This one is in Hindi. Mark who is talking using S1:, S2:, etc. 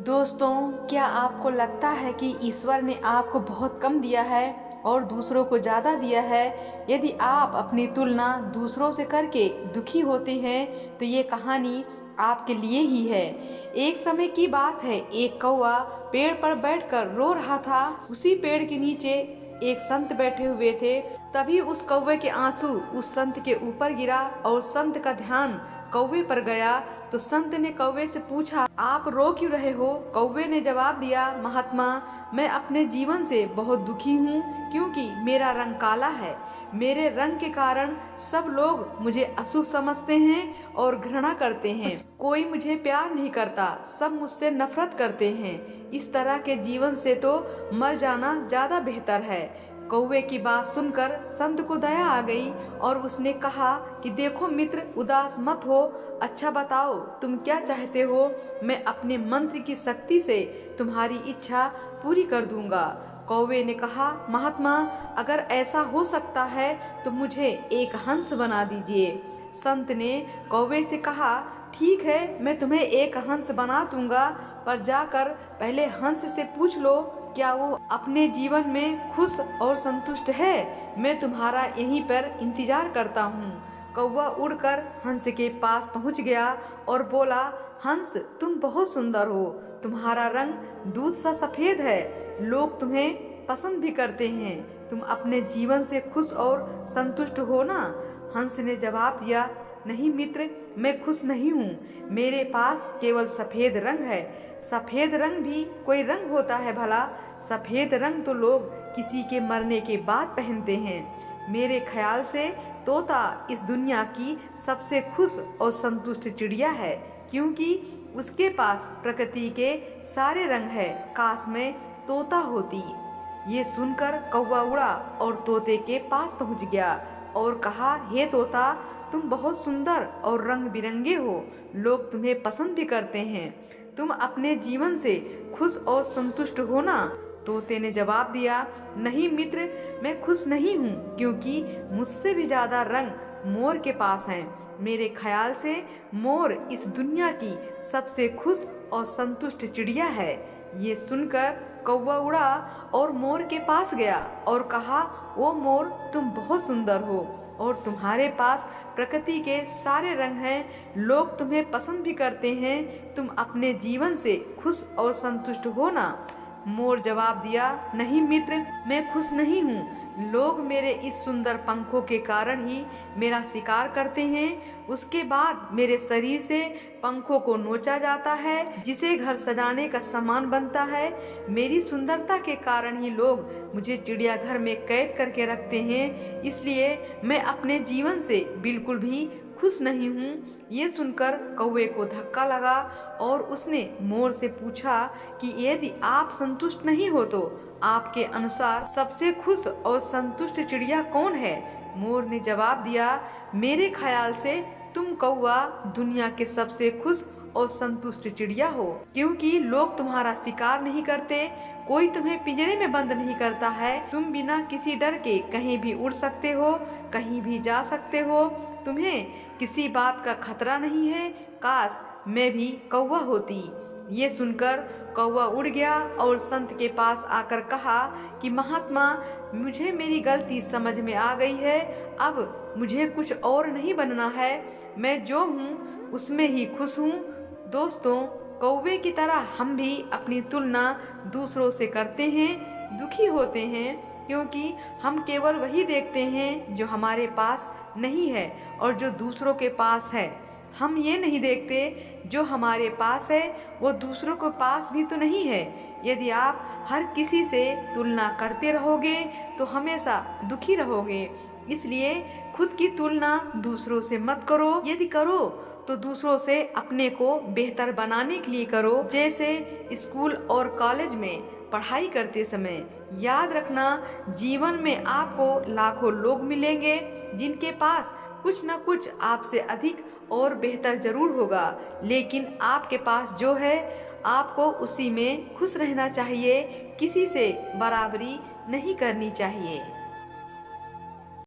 S1: दोस्तों, क्या आपको लगता है कि ईश्वर ने आपको बहुत कम दिया है और दूसरों को ज़्यादा दिया है? यदि आप अपनी तुलना दूसरों से करके दुखी होते हैं तो ये कहानी आपके लिए ही है। एक समय की बात है, एक कौवा पेड़ पर बैठकर रो रहा था। उसी पेड़ के नीचे एक संत बैठे हुए थे। तभी उस कौवे के आंसू उस संत के ऊपर गिरा और संत का ध्यान कौवे पर गया। तो संत ने कौवे से पूछा, आप रो क्यों रहे हो? कौवे ने जवाब दिया, महात्मा, मैं अपने जीवन से बहुत दुखी हूँ क्योंकि मेरा रंग काला है। मेरे रंग के कारण सब लोग मुझे अशुभ समझते हैं और घृणा करते हैं। कोई मुझे प्यार नहीं करता, सब मुझसे नफरत करते हैं। इस तरह के जीवन से तो मर जाना ज्यादा बेहतर है। कौवे की बात सुनकर संत को दया आ गई और उसने कहा कि देखो मित्र, उदास मत हो। अच्छा बताओ, तुम क्या चाहते हो? मैं अपने मंत्र की शक्ति से तुम्हारी इच्छा पूरी कर दूंगा। कौवे ने कहा, महात्मा, अगर ऐसा हो सकता है तो मुझे एक हंस बना दीजिए। संत ने कौवे से कहा, ठीक है, मैं तुम्हें एक हंस बना दूंगा, पर जाकर पहले हंस से पूछ लो क्या वो अपने जीवन में खुश और संतुष्ट है। मैं तुम्हारा यहीं पर इंतजार करता हूँ। कौवा उड़कर हंस के पास पहुँच गया और बोला, हंस, तुम बहुत सुंदर हो। तुम्हारा रंग दूध सा सफेद है। लोग तुम्हें पसंद भी करते हैं। तुम अपने जीवन से खुश और संतुष्ट हो ना? हंस ने जवाब दिया, नहीं मित्र, मैं खुश नहीं हूँ। मेरे पास केवल सफेद रंग है। सफेद रंग भी कोई रंग होता है भला? सफेद रंग तो लोग किसी के मरने के बाद पहनते हैं। मेरे ख्याल से तोता इस दुनिया की सबसे खुश और संतुष्ट चिड़िया है, क्योंकि उसके पास प्रकृति के सारे रंग है। काश मैं तोता होती। ये सुनकर कौवा उड़ा और तोते के पास पहुँच गया और कहा, हे तोता, तुम बहुत सुंदर और रंग बिरंगे हो। लोग तुम्हें पसंद भी करते हैं। तुम अपने जीवन से खुश और संतुष्ट हो ना? तोते ने जवाब दिया, नहीं मित्र, मैं खुश नहीं हूँ, क्योंकि मुझसे भी ज्यादा रंग मोर के पास हैं। मेरे ख्याल से मोर इस दुनिया की सबसे खुश और संतुष्ट चिड़िया है। ये सुनकर कौवा उड़ा और मोर के पास गया और कहा, ओ मोर, तुम बहुत सुंदर हो और तुम्हारे पास प्रकृति के सारे रंग हैं। लोग तुम्हें पसंद भी करते हैं। तुम अपने जीवन से खुश और संतुष्ट हो ना? मोर जवाब दिया, नहीं मित्र, मैं खुश नहीं हूँ। लोग मेरे इस सुंदर पंखों के कारण ही मेरा शिकार करते हैं। उसके बाद मेरे शरीर से पंखों को नोचा जाता है, जिसे घर सजाने का सामान बनता है। मेरी सुंदरता के कारण ही लोग मुझे चिड़ियाघर में कैद करके रखते हैं। इसलिए मैं अपने जीवन से बिल्कुल भी खुश नहीं हूँ। ये सुनकर कौवे को धक्का लगा और उसने मोर से पूछा कि यदि आप संतुष्ट नहीं हो तो आपके अनुसार सबसे खुश और संतुष्ट चिड़िया कौन है? मोर ने जवाब दिया, मेरे ख्याल से तुम कौवा दुनिया के सबसे खुश और संतुष्ट चिड़िया हो, क्योंकि लोग तुम्हारा शिकार नहीं करते। कोई तुम्हें पिंजरे में बंद नहीं करता है। तुम बिना किसी डर के कहीं भी उड़ सकते हो, कहीं भी जा सकते हो। तुम्हें किसी बात का खतरा नहीं है। काश मैं भी कौवा होती। ये सुनकर कौवा उड़ गया और संत के पास आकर कहा कि महात्मा, मुझे मेरी गलती समझ में आ गई है। अब मुझे कुछ और नहीं बनना है। मैं जो हूँ उसमें ही खुश हूँ। दोस्तों, कौवे की तरह हम भी अपनी तुलना दूसरों से करते हैं, दुखी होते हैं, क्योंकि हम केवल वही देखते हैं जो हमारे पास नहीं है और जो दूसरों के पास है। हम ये नहीं देखते जो हमारे पास है वो दूसरों के पास भी तो नहीं है। यदि आप हर किसी से तुलना करते रहोगे तो हमेशा दुखी रहोगे। इसलिए खुद की तुलना दूसरों से मत करो। यदि करो तो दूसरों से अपने को बेहतर बनाने के लिए करो। जैसे स्कूल और कॉलेज में पढ़ाई करते समय याद रखना, जीवन में आपको लाखों लोग मिलेंगे जिनके पास कुछ न कुछ आपसे अधिक और बेहतर जरूर होगा, लेकिन आपके पास जो है आपको उसी में खुश रहना चाहिए। किसी से बराबरी नहीं करनी चाहिए।